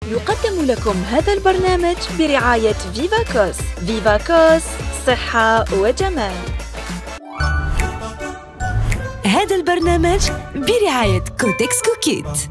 يقدم لكم هذا البرنامج برعاية فيفاكوس. فيفاكوس، صحة وجمال. هذا البرنامج برعاية كوتكس كوكيت.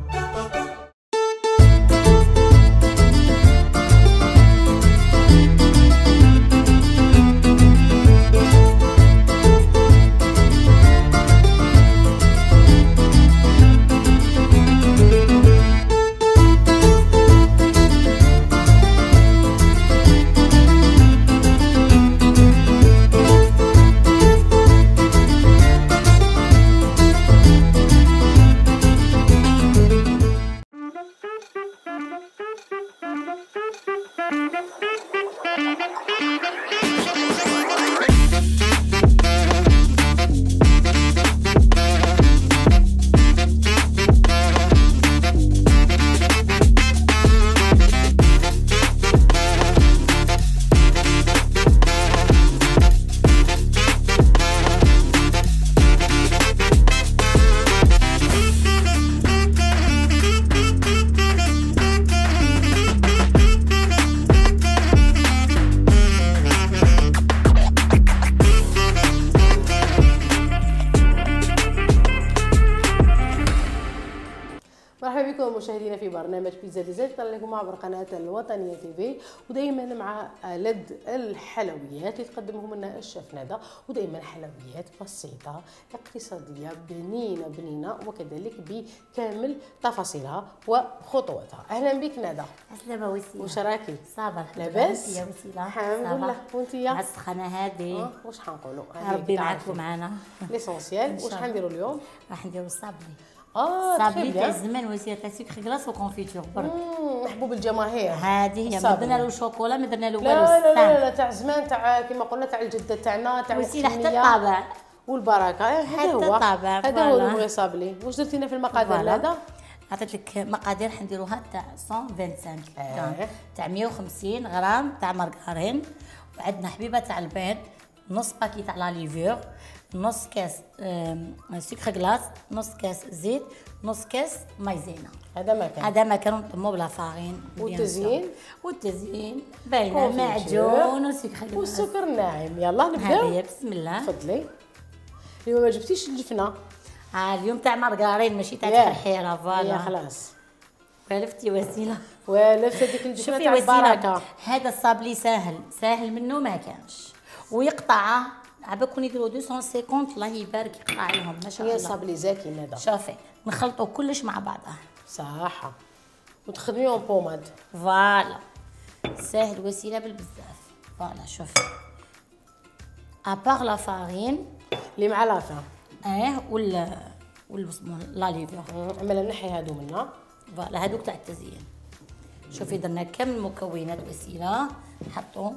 مرحبا بكم مشاهدينا في برنامج بيتزا ديزرت لكم عبر قناه الوطنيه تي في، ودائما مع لد الحلويات اللي تقدمهم لنا الشيف ندى، ودائما حلويات بسيطه اقتصاديه بنينه وكذلك بكامل تفاصيلها وخطواتها. اهلا بك ندى. عسلامة وسيلة. واش راكي؟ صابر لاباس؟ يا وسيلة. الحمد لله. وانتيا؟ مع السخانة هذه. واش حنقولوا؟ ربي معاكم معنا. ليسونسيال. واش حنديروا اليوم؟ راح نديروا الصابلي. صابلي تاع الزمان وسيلة تاع سكر كلاص وكونفيتور برك. محبوب الجماهير. هذه هي، ما درنا له شوكولا، ما درنا له والو. لا تاع زمان، تاع كما قلنا تاع الجده تاعنا، تاع وسيلة حتى الطابع والبركه. هذا هو الطابع. هذا هو اللي بغي صابلي. واش درتي لنا في المقادير هذا؟ عطيت لك مقادير حنديروها تاع 125 غرام، تاع 150 غرام تاع مارغرين، وعندنا حبيبه تاع البيض، نص باكي تاع لا ليفور، نص كاس سكر كلاص، نص كاس زيت، نص كاس مايزينا. هذا ما كان نطمو بلا فارين. والتزيين باينه، معجون وسكر كلاص والسكر الناعم. يلا نبداو. بسم الله. تفضلي. اليوم ما جبتيش الجفنه؟ اليوم تاع مارغرين ماشي تاع تحيره. فوالا خلاص. والفتي وسيله. والفت هذيك الجفنه تاع البركه. هذا الصابلي ساهل منه ما كانش، ويقطعه عباكم يديروا 250. الله يبارك يقطع لهم ما شاء الله. هي صابلي زاكي ندى. شوفي نخلطوا كلش مع بعضه صح، وتخدميهم بوماد. فوالا ساهل وسيله بالبزاف. فوالا شوفي ابار لا فارين اللي مع لافا ولا لا ليفور. عمالا نحي هادو منا. فوالا هادوك تاع التزيين. شوفي درنا كامل المكونات وسيله نحطوا.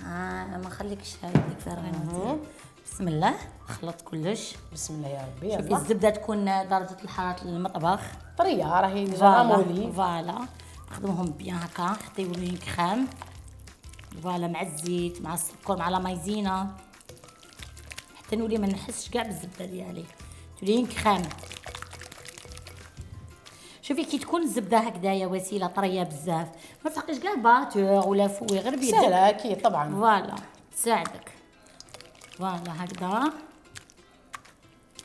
ما نخليكش هذيك فارغين. بسم الله نخلط كلش. بسم الله يا ربي. شوفي الزبده تكون درجه الحراره المطبخ طريه، راهي رامولي. فوالا نخدموهم بيان هكا حتى يوليو كريم. فوالا مع الزيت مع السكر مع لا مايزينا حتى نولي ما نحسش كاع بالزبده ديالي، تولي كريم. شوفي كي تكون الزبده هكذايا وسيله طريه بزاف ما تحقيش كاع باتور ولا فوي، غير بيدك. سهله اكيد طبعا. فوالا تساعدك. فوالا هكذا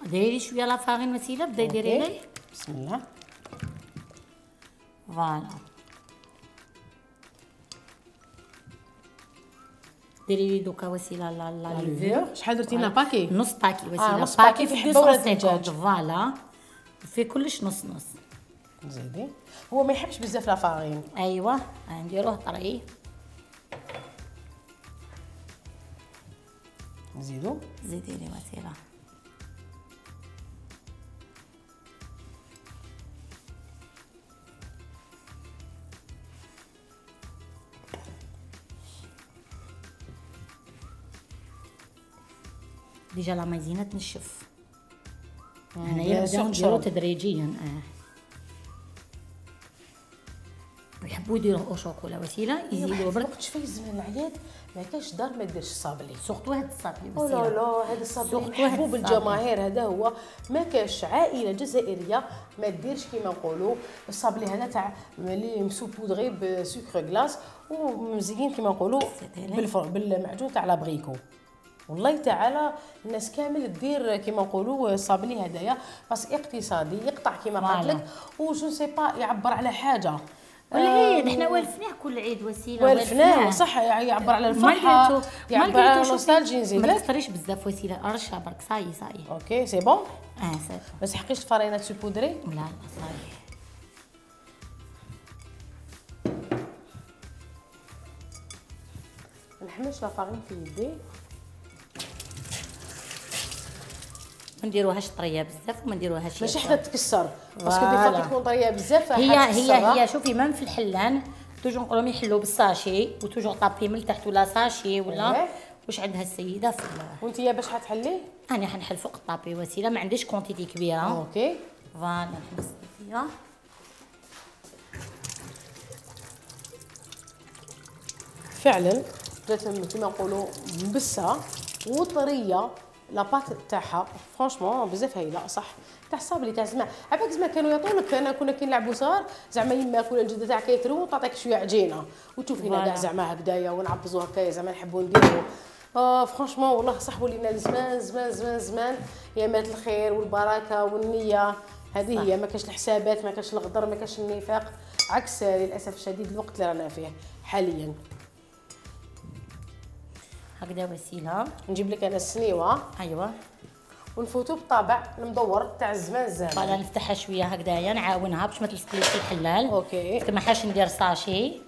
ديري شويه لا فارين وسيله، بدا ديري لي. بسم الله. فوالا ديري لي دوكا وسيله لا ليفور. شحال درتي لنا باكي؟ نص باكي وسيله. نص باكي في حبه ولا دجاج. فوالا في كلش نص نص. زيدي. هو ما يحبش بزاف لا فارين. ايوا نديروه طري. نزيدو. زيدي لي وسيله. ديجا لا مايزينا تنشف. هنايا نبداو نديرو تدريجيا. يحبوا يديروه او شوكولا وسيله يزيدوا برك. وقت شويه زمان العياد ما كانش دار ما ديرش الصابلي. سورتو هاد الصابلي لا وسيله. لا هذا الصابلي محبوب بالجماهير. هذا هو ما كاش عائله جزائريه ما ديرش كيما نقولوا الصابلي هذا تاع اللي مسوبودغي بسكر غلاس ومزيين كيما نقولوا بالمعجون تاع لابغيكو. والله تعالى الناس كامل دير كيما نقولوا الصابلي هدايا بس اقتصادي يقطع كيما قلت لك وجو سي با يعبر على حاجه. والعيد حنا والفناه كل عيد وسيله والفناه صح يعبر على الفرحه يعبر على النوستالجي. نزيد ما تكثريش بزاف وسيله رشا برك صاي اوكي سي بون. سي ما تحقيش الفرينه تسبودري. لا صاي. ما نحملش لا فارين في يدي. ما نديروهاش طريه بزاف وما نديروهاش ماشي حتى تكسر باسكو دي فوا تكون طريه بزاف هي شوفي مام في الحلان توجور نقولهم يحلوا بالساشي وتوجور طابي من التحت ولا ساشي ولا واش عندها السيده في. وانت باش حتحلي؟ انا حنحل فوق الطابي وسيله ما عنديش كونتيتي كبيره. اوكي فوالا نحبس فيها. فعلا كيما نقولوا مبسه وطريه لاباط تاعها فرانشمون بزاف هايله صح. تاع الصابلي تاع زمان عباك زمان كانوا يعطولك. انا كنا كي نلعبوا صغار زعما يماك ولا الجده تاعك يترو وتعطيك شويه عجينه وتشوفينا كاع زعما هكذايا ونعبزوا هكايا زعما نحبوا نديروا. فرانشمون والله صحبوا لينا زمان زمان زمان زمان ايامات الخير والبركه والنيه. هذه هي ما كاش الحسابات ما كاش الغدر ما كاش النفاق عكس للاسف الشديد الوقت اللي رانا فيه حاليا. هكذا وسيله نجيب لك انا السنيوه. ايوا ونفوتو بالطابع المدور تاع الزمان زمان. فوالا نفتحها شويه هكذايا نعاونها باش ما تلصقليش في الحلال. اوكي ما حاش ندير ساشي.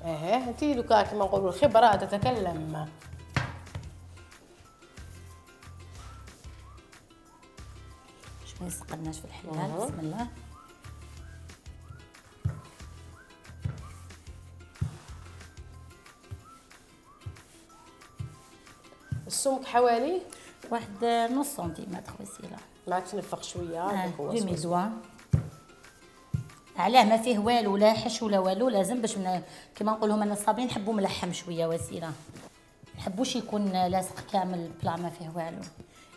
انت دوكا كيما نقولوا الخبره تتكلم. باش ما يسقلناش في الحلال. بسم الله. السمك حوالي واحد نص سنتيمتر وسيله. ما تنفخ شويه. ديمي زوا علاه ما فيه والو لا حش ولا والو. لازم باش كيما نقولهم انا الصابلي نحبو ملحم شويه وسيله. نحبوش يكون لاصق كامل بلا ما فيه والو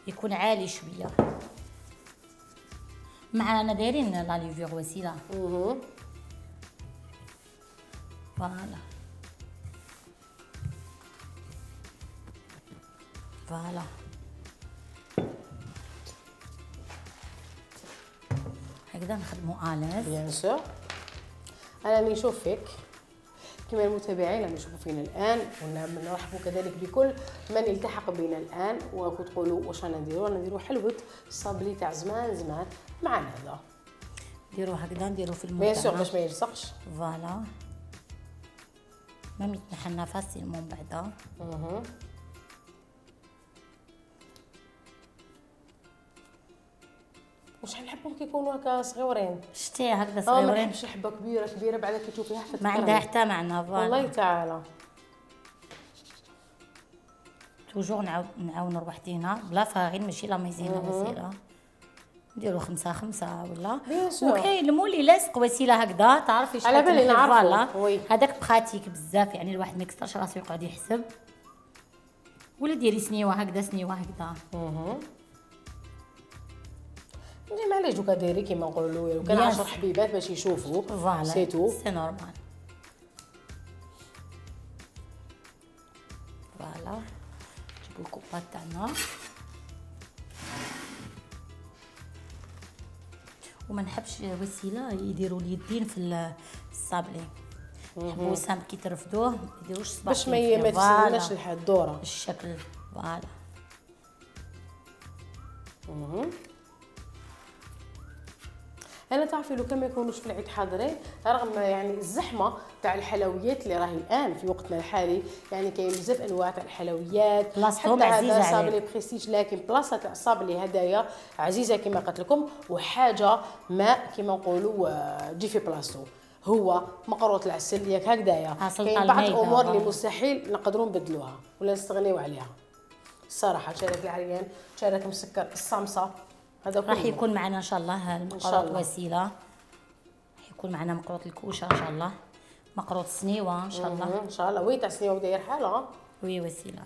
يكون عالي شويه. معنا دايرين لا ليفور وسيله. فوالا فوالا هكذا نخدموا آلاز. بيان سور. انا راني نشوف فيك كما المتابعين اللي يشوفوا فينا الان ونرحبوا كذلك بكل من التحق بنا الان وتقولوا واش رانا نديروا. رانا نديروا حلوه الصابلي تاع زمان زمان معنا هذا. نديروا هكذا نديروا في الماء بيان سور باش ما يلصقش. فوالا ما يتنحلنا فاسيلمون بعدا. وشحال نحبهم كيكونوا هكا صغيورين. شتي هكذا صغيورين. ما نحبش الحبه كبيره كبيره بعدا كي تشوفيها حتى ما عندها حتى معنى. فوالا والله تعالى توجور نعاونوا روحدينا بلا فارين ماشي لا ميزينه وسيله. نديروا 5 5 ولا. وكاين المولي لاصق وسيله هكذا تعرفي على بالي نعرفو. هذاك بخاتيك بزاف يعني الواحد ما يكسرش راسو يقعد يحسب. ولا ديري سنيوه هكذا سنيوه هكذا. معليش دوكا دايري كيما نقولوا لو كان 10 حبيبات باش يشوفوا. فوالا سيتو سي نورمال. فوالا نجيبو الكوبات تاعنا وما نحبش وسيله يديروا اليدين في الصابلي. نحبو سامب كي ترفدوه ما يديروش صباح باش ما تسلمناش الدوره الشكل. فوالا انا تعرفي لو كان ما يكونوش في العيد حاضرين رغم يعني الزحمه تاع الحلويات اللي راهي الان في وقتنا الحالي يعني كاين بزاف انواع تاع الحلويات. بلاصتهم عزيزه عليك. صابلي بريستيج لكن بلاصه تاع الصابلي هدايا عزيزه كما قلت لكم وحاجه ما كما نقولوا تجي في بلاصتو. هو مقروط العسل ياك هكذايا. كاين بعض الامور اللي مستحيل نقدروا نبدلوها ولا نستغنيو عليها الصراحه. شارك العريان شارك مسكر الصمصه هذا راح يكون معنا ان شاء الله المقروط وسيله. راح يكون معنا مقروط الكوشه ان شاء الله مقروط سنيوه ان شاء الله. ان شاء الله. وي تاع سنيوه وداير حاله. وي وسيله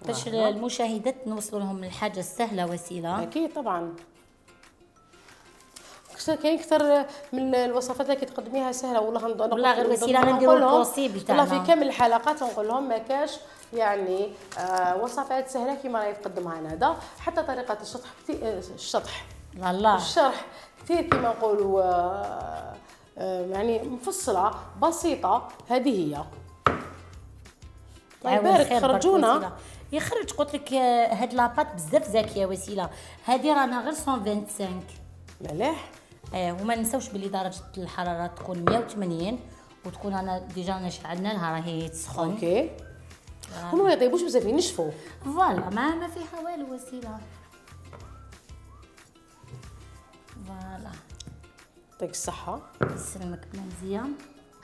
باش المشاهدات نوصلوا لهم الحاجه السهله. وسيله اكيد طبعا. كاين كثر من الوصفات اللي كتقدميها سهله والله غير وسيله نديروا البوسيبل تاعنا. والله في كامل الحلقات نقول لهم ما كاش يعني وصفات سهله كيما راهي تقدمها هذا. حتى طريقه الشطح والله الشرح كثير كيما نقولوا يعني مفصله بسيطه. هذه هي. الله يبارك خرجونا. يخرج قلت لك هاد لاباط بزاف زاكيه. وسيله هذه رانا غير 125 مليح. وما نساوش بلي درجه الحراره تكون 180 وتكون انا ديجا شعلنا لها راهي تسخن. اوكي. هما ما يطيبوش بزاف ينشفوا. فوالا ما فيها والو. وسيله فوالا يعطيك الصحه. يسلمك مزيان.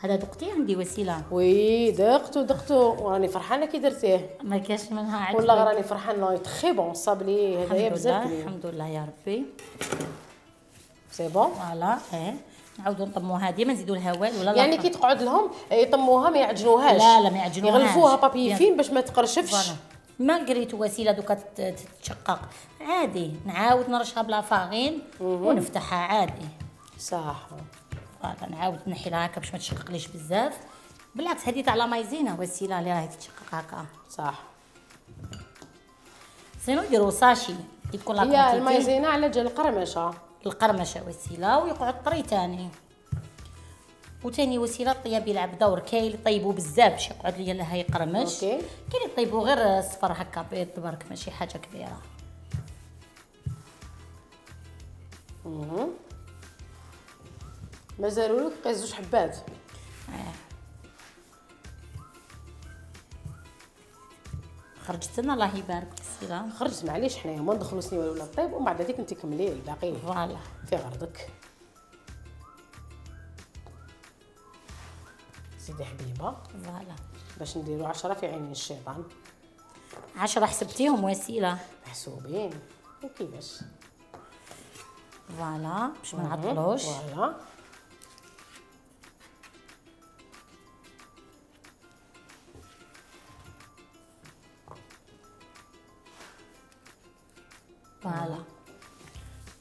هذا دقتيه عندي. وسيله وي دقتو وراني فرحانه كي درتيه. ما كاش منها عجبك. والله راني فرحانه تخي بون صابلي هذايا بزاف. الحمد لله يا ربي. سي بون. فوالا نعاودو نطمو هذه ما نزيدو لها والو. ولا يعني كي تقعد لهم يطموها ما يعجنوهاش. لا ما يعجنوهاش. يغلفوها بابي فين باش ما تقرشفش. ما قريت وسيله دوكا تتشقق عادي. نعاود نرشها بلا فاغين ونفتحها عادي. صح. فوالا نعاود نحي لها هكا باش ما تشققليش بزاف. بالعكس هذه تاع لا مايزينا. وسيله اللي راهي تتشقق هكا. صح. سينو يديروا ساشي تكون لا هي المايزينا على جال القرمشه. القرمشه وسيله ويقعد طري تاني. وتاني وسيله الطياب يلعب دور. كاين اللي يطيبوا بزاف باش يقعد ليا لها يقرمش. اوكي. كاين اللي يطيبوا غير صفر هكا بيض برك ماشي حاجه كبيره. مازالوا لك زوج حبات. خرجت لنا الله يبارك. وسيله خرجت معليش حنايا ما ندخلوا سنيوه ولا الطيب ومن بعد هذيك انت كملي الباقي. فوالا في غرضك. سيدي حبيبه. فوالا باش نديروا 10 في عين الشيطان. 10 حسبتيهم. وسيله محسوبين. وكيفاش. فوالا باش ما نعطلوش. فوالا. فوالا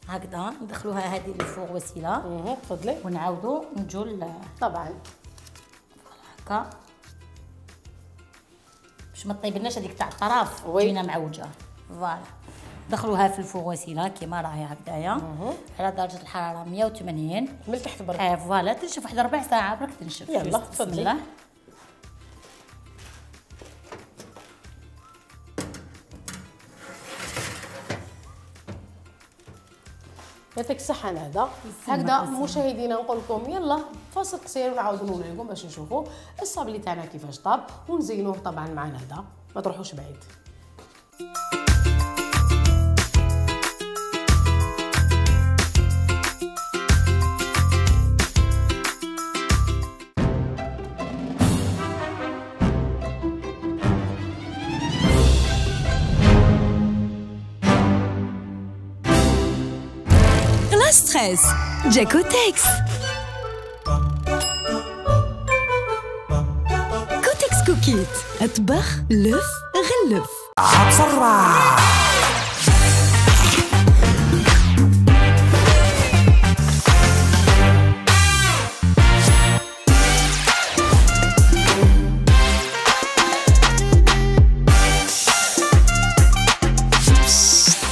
هكذا ندخلوها هذه للفوق. وسيله تفضلي. ونعاودو نجو طبعا هكا باش ما طيبلناش هذيك تاع الطراف وي. تجينا معوجه. فوالا دخلوها في الفوق. وسيله كيما راهي هكذايا على درجه الحراره 180 من تحت برك. فوالا تنشف واحد ربع ساعه برك تنشف. يلا بسم تفضلي. الله. يعطيك الصحة. هذا هكذا مشاهدينا نقول لكم يلا فاصل قصير ونعاودوا نقول لكم باش نشوفوا الصابلي تاعنا كيفاش طاب ونزينوه طبعا مع هذا. ما تروحوش بعيد. ستريس جاكوتكس. كوتكس كوكيت. اطبخ لف غلف. بسرعة.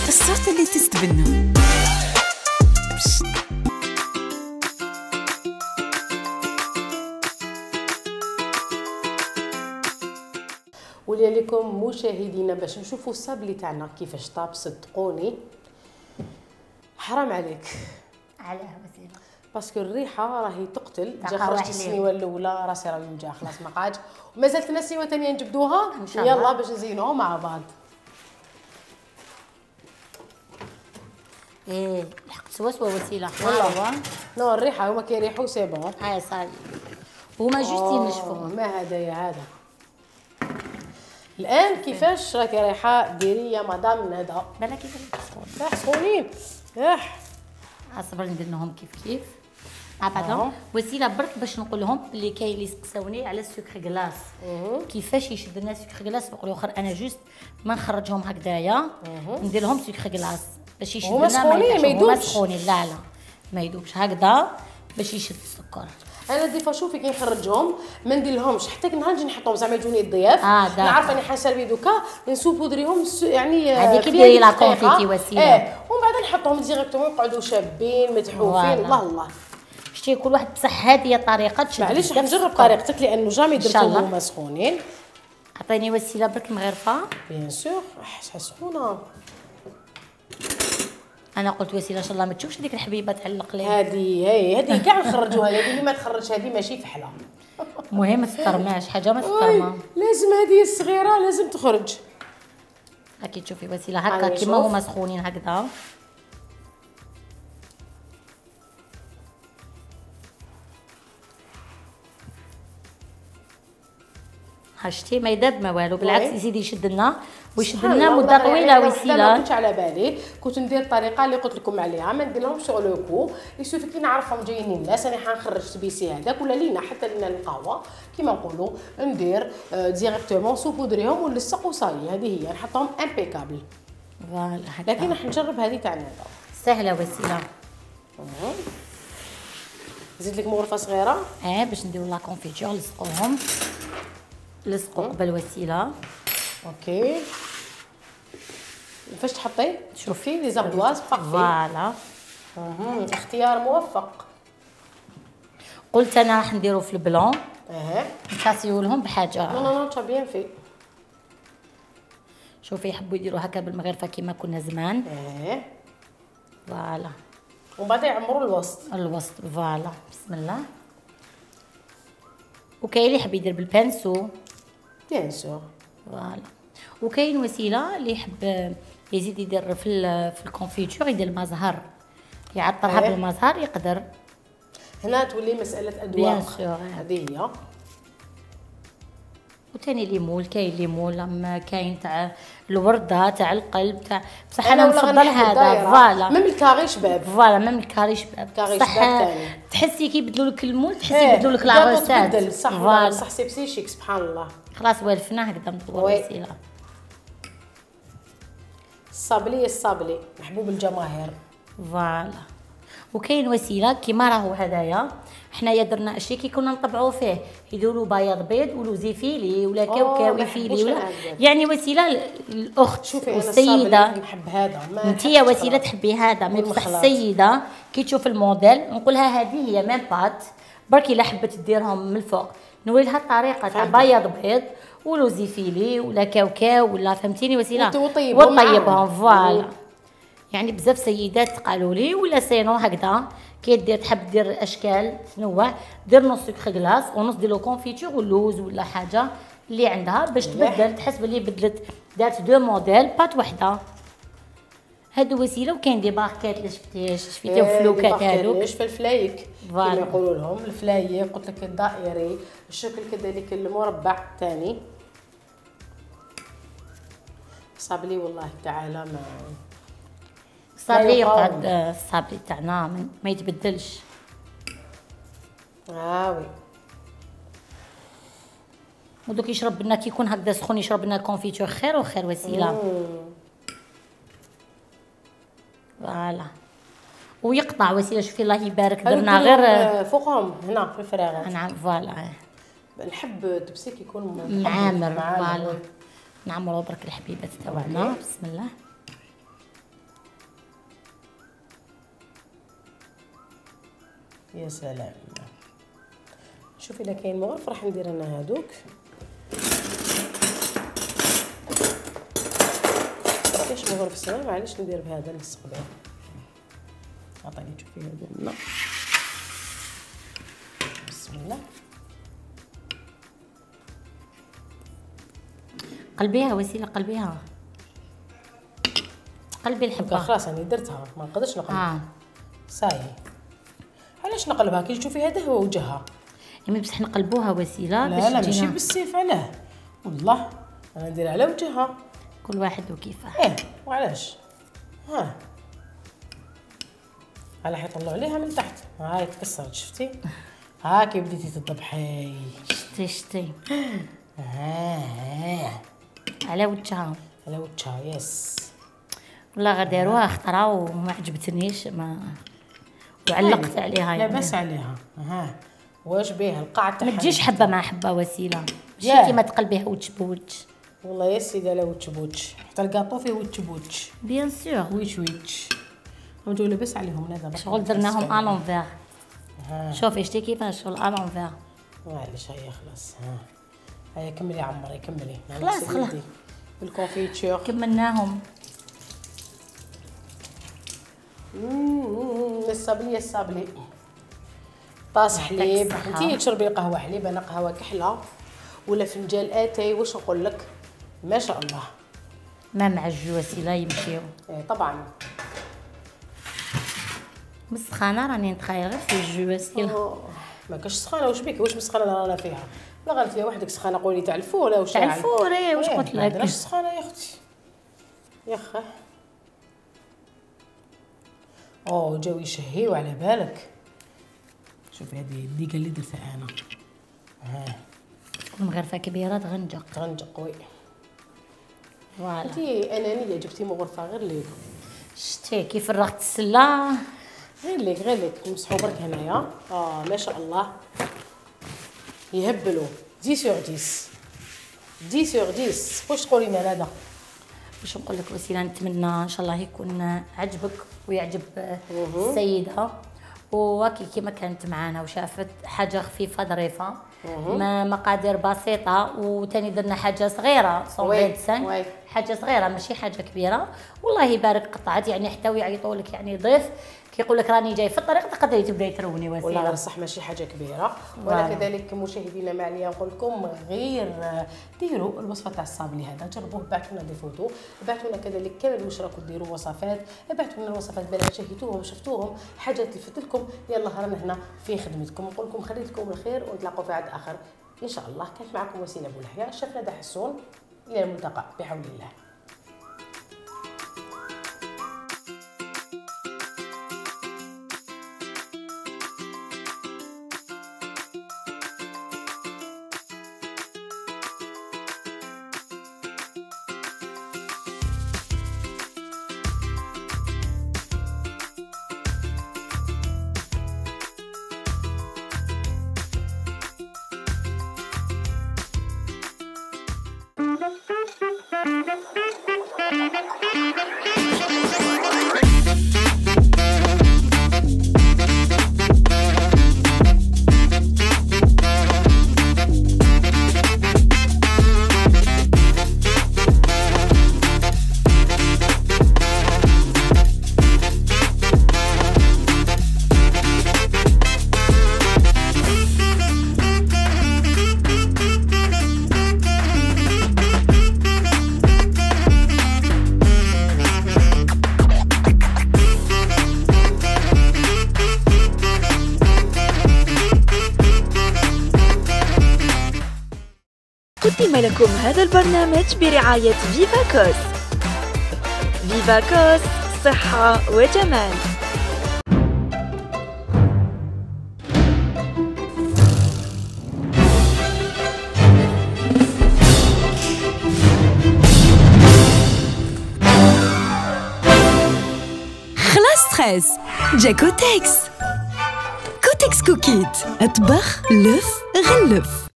الصوت اللي تستبنوا. ولكم مشاهدينا باش نشوفوا الصابلي تاعنا كيفاش طاب. صدقوني حرام عليك. علاه وسيله باسكو الريحه راهي تقتل. جا تقع خرجت واحد السنيوه الاولى راسي راه يوجع خلاص ما قاعدش. ومازالت لنا سنيوه ثانيه نجبدوها إن شاء الله. يلا باش نزينوها مع بعض. لحقت سوا وسيله. والله نو الريحه هما كيريحوا سي بون. هاي صافي هما جوست ينشفوا. ما هدايا هذا. الان كيفاش راكي رايحه ديري يا مدام ندى؟ بالك كيف تسخن. راح سخونين. اصبر ندير لهم كيف مع بعضهم. وسيله برك باش نقول لهم اللي كاين اللي يسقسوني على السكر كلاص كيفاش يشد الناس سكر كلاص، نقول اخر انا جوست ما نخرجهم هكذايا ندير لهم سكر كلاص باش يشد لنا. سخونين ما يذوبش. سخونين لا ما يذوبش هكذا باش يشد السكر. انا دي فوا شوفي كي نخرجهم ما نديرلهمش حتى نهار نجي نحطهم زعما يجوني الضياف نعرف راني حاسه دوكا نسوبودريهم يعني هذيك ديري لا كونفيتي وسيله ومن بعد نحطهم ديريكتومون يقعدوا شابين متحوفين. الله الله شتي كل واحد بصح هذه هي طريقه تشد. معليش غنجرب طريقتك لانه جامي درتهم هما سخونين. عطيني وسيله برك مغرفه. بيان سور حسها سخونه. انا قلت وسيله ان شاء الله ما تشوفش ديك الحبيبه تعلق لي. هذه كاع نخرجوها، هذه اللي ما تخرجش هذه ماشي فحله. المهم ما تترماش حاجه ما تترمى. لازم هذه الصغيره لازم تخرج. اكيد تشوفي وسيله هكا كيما هما سخونين هكذا. شتي ما يذاب ما والو، بالعكس يزيد يشد لنا ويشد لنا مده طويله وسيله. ما كنتش على بالي، كنت ندير الطريقه اللي قلت لكم عليها، ما ندير لهمش شغل كو يسوفي كي نعرفهم جايين الناس انا حنخرج سبيسي هذاك ولا لينا حتى لينا القهوه كيما نقولوا ندير ديريكتومون سوبودريهم ونلصق وصاي. هذه هي نحطهم امبيكابل. فوالا لكن راح نجرب هذه تاعنا سهله وسيله. نزيد لك مغرفه صغيره باش نديروا لا كونفيتور نلصقوهم. لصقوا قبل وسيله. اوكي فاش تحطي شوفي لي زابواز فوالا. اختيار موفق. قلت انا راح نديرو في البلون نكاسيو لهم بحاجه. نو تا بيان في. شوفي يحبوا يديروا هكا بالمغرفه كيما كنا زمان. فوالا ومن بعد يعمروا الوسط فوالا. بسم الله. وكاين اللي يحب يدير بالبانسو بيان سور. فوالا. وكاين وسيله اللي يحب يزيد يدير في الكونفيتور يدير المزهر يعطرها بالمزهر يقدر. هنا تولي مساله اذواق. هذه هي. وثاني ليمون كاين ليمون كاين تاع الورده تاع القلب تاع بصح انا نفضل هذا. فوالا ميم الكاري شباب. فوالا ميم الكاري شباب. صح تحسي كي يبدلوا لك المول تحسي يبدلوا لك العروسات. صح سي شيك سبحان الله. خلاص والفنا هكذا نطلبوا وسيله. الصابلي محبوب الجماهير. فوالا. وكاين وسيله كيما راهو هذايا حنايا درنا اشي كي كنا نطبعوا فيه يديروا بياض بيض ولو زيفيلي ولا كاوكاوي فيلي ولا يعني وسيله الاخت شوفي والسيده نحب هذا. انت يا وسيله تحبي هذا مي بصح السيده كي تشوف الموديل نقولها هذه هي ميم بات بركي لا حبت ديرهم من الفوق نوري لها الطريقه تاع بياض بيض ولو زيفيلي ولا كاوكاو ولا فهمتيني وسيله وطيبهم. فوالا يعني بزاف سيدات قالوا لي ولا سينو هكذا كي دير تحب دير اشكال تنوع دير نص سكر كلاص ونص ديرو كونفيتور ولوز ولا حاجه اللي عندها باش تبدل تحس بلي بدلت دارت دو موديل بات وحده. هادو وسيله. وكاين دي باركات اللي شفتيهم فلوكات هادوك في الفلايك كيما يقولوا لهم الفلايك. قلت لك الدائري الشكل كذلك المربع ثاني. صابلي والله تعالى ما صابلي يقعد الصابلي تاعنا ما يتبدلش. وي. ودوك يشرب لنا كي يكون هكذا سخون يشرب لنا كونفيتور خير وخير وسيله. فوالا. ويقطع وسيله شوفي الله يبارك درنا غير فوقهم هنا في الفراغات. نعم فوالا. نحب التبسيك يكون معامر. فوالا نعمروا برك الحبيبات تاعنا. بسم الله. يا سلام. شوفي الا كاين مغرف راح ندير انا هادوك. كاش مغرف صغير معليش ندير بهذا نلصق به. عطيني شوفي هذا لنا. بسم الله. قلبيها وسيله قلبيها قلبي الحبه. خلاص انا درتها ما نقدرش نقلب. صاي علاش نقلبها كي تشوفي هذا هو وجهها. يعني بصح نقلبوها وسيله لا لا ماشي بالسيف. علاه والله انا ندير على وجهها. كل واحد وكيفه. وعلاش على حيطلعوا عليها من تحت. هاي تكسرت شفتي؟ هاكي بديتي تذبحي. شتي ها على وجهها. على وجهها يس. والله غديروها اخترا وما عجبتنيش ما وعلقت عليها لا يعني. بس عليها. ها واش بيها القاع تاعها ما تجيش حبه مع حبه وسيله، ماشي ياه. كيما تقلبيها وجه بوجه. والله يا سيدي على وجه بوجه، حتى الكاطو فيه وجه بوجه. بيان سور. ويش ويش نجيو لاباس عليهم هذا شغل درناهم الونفير. ها شوفي شتي كيفاش شغل الونفير. معليش هيا خلاص. هيا كملي عمري كملي. خلاص، خلاص. بالكونفيتور. كملناهم. الصابلي الصابلي. طاس حليب. الصحة. انتي تشربي قهوه حليب، انا قهوه كحله ولا فنجان اتاي. واش نقول لك؟ ما شاء الله. ما مع الجواسيله يمشيو. إيه طبعا. مسخانه راني نتخيل غير في الجواسيله. ما كاش سخانه. واش بيك؟ واش مسخانه رانا فيها؟ لا غير فيها وحدك سخانه. قولي تاع الفول واش تاع الفور. ايه واش قلت ما عندناش لك؟ سخانه يا اختي. يا خا جاو يشهيو على بالك. شوفي هذه الديكه اللي درتها انا. تكون مغرفه كبيره تغنجق. تغنجق وي. فوالا. انتي انانيه جبتي مو غرفه غير ليك. شتي كيف فرغت السله. غير ليك نمسحو برك هنايا. ما شاء الله يهبلوا 10 sur 10 10 sur 10. واش تقولي لنا هذا؟ باش نقول لك وسيله، نتمنى ان شاء الله يكون عجبك ويعجب السيده، وكي كيما كانت معانا وشافت حاجه خفيفه ظريفه، مقادير بسيطه، وثاني درنا حاجه صغيره 125 حاجه صغيره ماشي حاجه كبيره. والله يبارك قطعت يعني حتى ويعيطوا لك يعني ضيف كيقول لك راني جاي في الطريق تقدري تبداي تروني وسيله. والله غير صح ماشي حاجه كبيره. وانا كذلك مشاهدينا معليا نقول لكم غير ديروا الوصفه تاع الصابلي هذا، جربوه، بعثوا لنا دي فوتو، بعثوا لنا كذلك كامل واش راكم ديروا وصفات، بعثوا لنا الوصفات بلا شهيتوهم وشفتوهم حاجه تلفت لكم. يلا رانا هنا في خدمتكم، نقول لكم خليت لكم الخير ونتلاقوا في عهد اخر ان شاء الله. كانت معكم وسيله بولحياه، شفنا دا حسون. الى الملتقى بحول الله. قدم لكم هذا البرنامج برعاية فيفاكوس. فيفاكوس، صحة وجمال. خلاص ستريس. جا كوتكس. كوتكس كوكيت. اطبخ لف غلف.